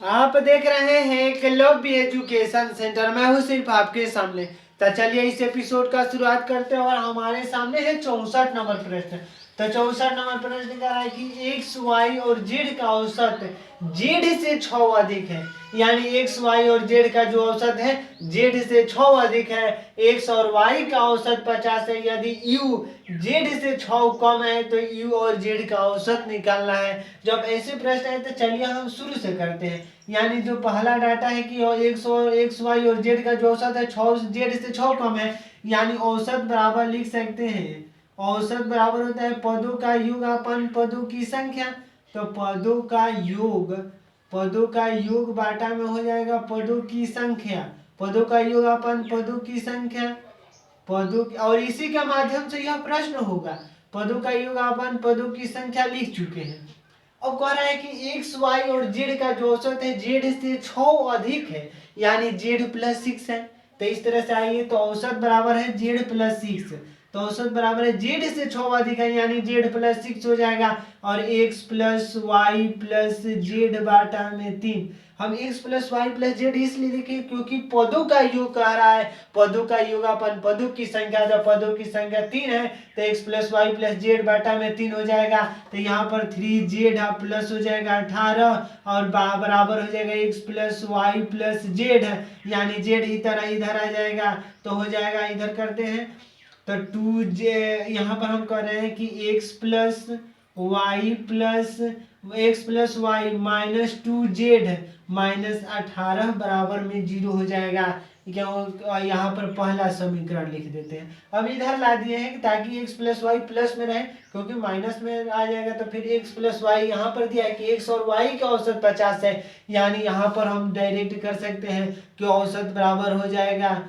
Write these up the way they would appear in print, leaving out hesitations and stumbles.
आप देख रहे हैं एकलव्य एजुकेशन सेंटर। मैं हूँ सिर्फ आपके सामने। तो चलिए इस एपिसोड का शुरुआत करते हैं और हमारे सामने है 64 नंबर प्रश्न। तो 64 नंबर प्रश्न कह रहा है कि एक्स वाई और जेड का औसत जेड से 6 अधिक है। यानी एक्स वाई और जेड का जो औसत है जेड से 6 अधिक है। एक्स और वाई का औसत 50 है। यदि यू जेड से 6 कम है तो यू और जेड का औसत निकालना है। जब ऐसे प्रश्न है तो चलिए हम शुरू से करते हैं। यानी जो पहला डाटा है कि एक्स वाई और जेड का जो औसत है 6 जेड से 6 कम है। यानी औसत बराबर लिख सकते हैं, औसत बराबर होता है पदों का योग अपन पदों की संख्या। तो पदों का योग बाटा में हो जाएगा पदों की संख्या। पदों का योग अपन पदों की संख्या पदों और इसी के माध्यम से यह प्रश्न होगा। पदों का योग अपन पदों की संख्या लिख चुके हैं। अब कह रहा है कि एक्स वाई और जेड का जो औसत है जेड से 6 अधिक है। यानी जेड प्लस 6 है। तो इस तरह से आइए, तो औसत बराबर है जेड प्लस 6। तो औसत बराबर है जेड से 6 अधिक है यानी जेड प्लस 6 हो जाएगा। और X plus Y plus Z बाटा में 3। हम X plus Y plus Z इसलिए लिखे क्योंकि पदों का योग कह रहा है। पदों का योग अपन पदों की संख्या, जब पदों की संख्या 3 है तो X plus Y plus Z बाटा में 3 हो जाएगा। तो यहाँ पर 3 जेड प्लस हो जाएगा 18 और बराबर हो जाएगा x plus Y plus z है। यानी जेड इधर आ जाएगा। तो हो जाएगा, इधर करते हैं तो 2 जे, यहाँ पर हम कर रहे हैं कि x plus y minus 2 z minus 18 बराबर में 0 हो जाएगा। क्या यहाँ पर पहला समीकरण लिख देते हैं। अब इधर ला दिए हैं ताकि एक्स प्लस वाई प्लस में रहे, क्योंकि माइनस में आ जाएगा। तो फिर एक्स प्लस वाई यहाँ पर दिया है कि एक्स और वाई का औसत 50 है। यानी यहाँ पर हम डायरेक्ट कर सकते हैं कि औसत बराबर हो जाएगा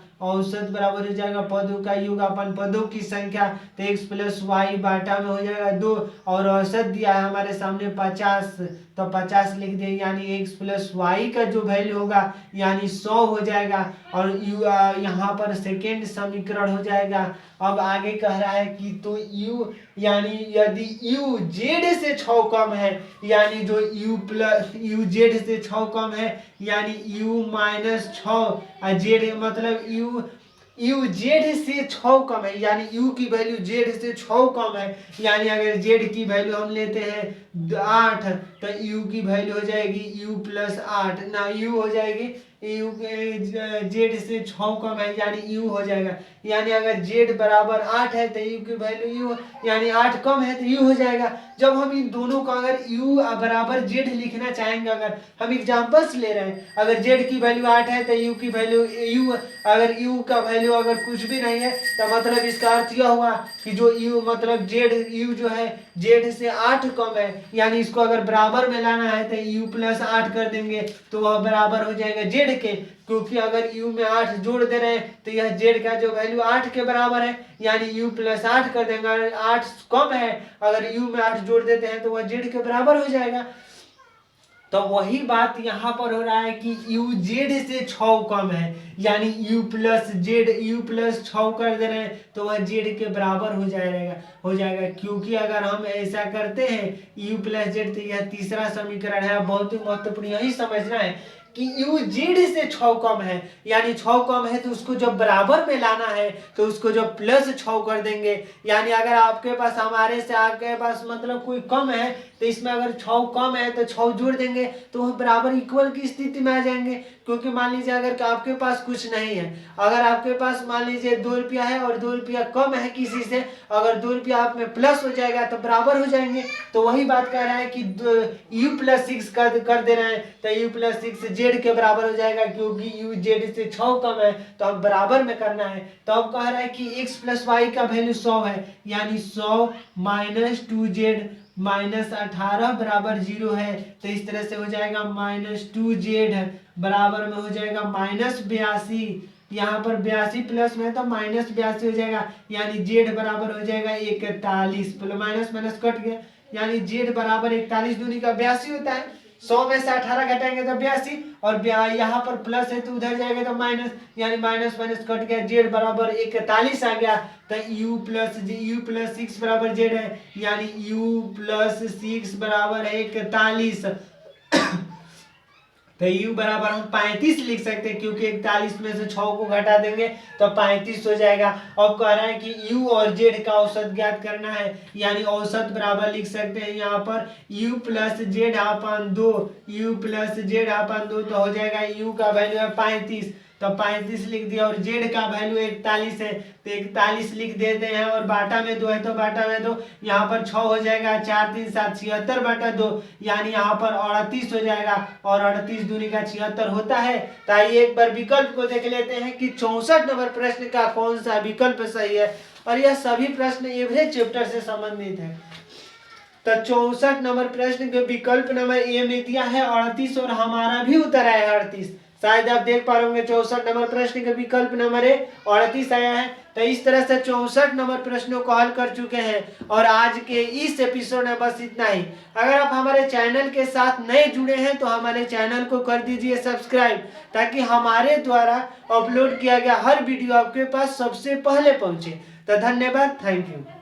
पदों का योग अपन पदों की संख्या। तो एक्स प्लस वाई बाटा में हो जाएगा 2 और औसत दिया है हमारे सामने 50। तो 50 लिख दें। यानी एक्स प्लस वाई का जो वैल्यू होगा यानी 100 हो जाएगा। और यू यहाँ पर सेकेंड समीकरण हो जाएगा। अब आगे कह रहा है कि तो यू यानी यदि यू जेड से 6 कम है, यानी जो यू जेड से 6 कम है यानी यू माइनस 6 जेड मतलब यू जेड से 6 कम है। यानी यू की वैल्यू जेड से 6 कम है। यानी अगर जेड की वैल्यू हम लेते हैं 8 तो यू की वैल्यू हो जाएगी यू प्लस 8 ना यू हो जाएगी यू जेड से 6 कम है यानी यू हो जाएगा। यानी अगर जेड बराबर 8 है तो यू की वैल्यू यू यानी 8 कम है तो यू हो जाएगा। जब हम इन दोनों का अगर यू बराबर जेड लिखना चाहेंगे, अगर हम एग्जांपल्स ले रहे हैं, अगर जेड की वैल्यू 8 है तो यू की वैल्यू यू अगर यू का वैल्यू अगर कुछ भी नहीं है तो मतलब इसका अर्थ यह हुआ कि जो यू मतलब जेड यू जो है जेड से 8 कम है। यानी इसको अगर बराबर में लाना है तो यू प्लस 8 कर देंगे तो वह बराबर हो जाएगा जेड के। क्योंकि अगर u में 8 जोड़ दे रहे हैं तो यह जेड का जो वैल्यू 8 के बराबर है। यानी u प्लस 8 कर देंगे। अगर 8 कम है, अगर u में 8 जोड़ देते हैं तो वह जेड के बराबर हो जाएगा। तो वही बात यहाँ पर हो रहा है कि u जेड से 6 कम है। यानी u प्लस 6 कर दे रहे हैं तो वह जेड के बराबर हो जाएगा। क्योंकि अगर हम ऐसा करते हैं u प्लस जेड, तो यह तीसरा समीकरण है। बहुत ही महत्वपूर्ण यही समझना है कि u जेड से 6 कम है। यानी 6 कम है तो उसको जब बराबर में लाना है तो उसको जब प्लस 6 कर देंगे। यानी अगर आपके पास हमारे से आपके पास मतलब कोई कम है तो इसमें अगर 6 कम है तो 6 जोड़ देंगे तो वह बराबर इक्वल की स्थिति में आ जाएंगे। क्योंकि मान लीजिए अगर आपके पास कुछ नहीं है, अगर आपके पास मान लीजिए 2 रुपया है और 2 रुपया कम है किसी से, अगर 2 रुपया आप में प्लस हो जाएगा तो बराबर हो जाएंगे। तो वही बात कह रहा है कि u प्लस 6 कर दे रहे हैं तो u प्लस 6 जेड के बराबर हो जाएगा। क्योंकि u जेड से 6 कम है तो हम बराबर में करना है। तो अब कह रहा है कि x प्लस वाई का वैल्यू 100 है। यानी 100 माइनस 2 जेड माइनस 18 बराबर 0 है। तो इस तरह से हो जाएगा माइनस 2 जेड बराबर में हो जाएगा माइनस 82। यहाँ पर 82 प्लस में तो माइनस 82 हो जाएगा। यानी जेड बराबर हो जाएगा 41। माइनस माइनस कट गया। यानी जेड बराबर 41 दूनी का 82 होता है। 100 में से 18 घटाएंगे तो 82 और यहाँ पर प्लस है तो उधर जाएगा तो माइनस। यानी माइनस माइनस कट गया, जेड बराबर 41 आ गया। तो u प्लस 6 बराबर जेड है। यानी u प्लस 6 बराबर 41। तो u बराबर हम 35 लिख सकते हैं, क्योंकि 41 में से 6 को घटा देंगे तो 35 हो जाएगा। अब कह रहा है कि u और z का औसत ज्ञात करना है, यानी औसत बराबर लिख सकते हैं यहाँ पर u प्लस जेड अपन 2, u प्लस जेड अपन 2, तो हो जाएगा u का वैल्यू है 35, तो 35 लिख दिया, और z का वैल्यू 41 है तो 41 लिख देते हैं, और बाटा में 2 है तो बाटा में 2, यहाँ पर 6 हो जाएगा, 4 3 7 76 बटा 2, यानी यहाँ पर 38 हो जाएगा, और 38 दूनी का 76 होता है। तो आइए एक बार विकल्प को देख लेते हैं कि 64 नंबर प्रश्न का कौन सा विकल्प सही है, और यह सभी प्रश्न एवरेज चैप्टर से संबंधित है। तो 64 नंबर प्रश्न के विकल्प नंबर ए में दिया है 38, और हमारा भी उत्तर आया है 38। शायद आप देख पा रहे 64 नंबर प्रश्न के विकल्प नंबर ए 38 आया है। तो इस तरह से 64 नंबर प्रश्नों को हल कर चुके हैं, और आज के इस एपिसोड में बस इतना ही। अगर आप हमारे चैनल के साथ नए जुड़े हैं तो हमारे चैनल को कर दीजिए सब्सक्राइब, ताकि हमारे द्वारा अपलोड किया गया हर वीडियो आपके पास सबसे पहले पहुंचे। तो धन्यवाद, थैंक यू।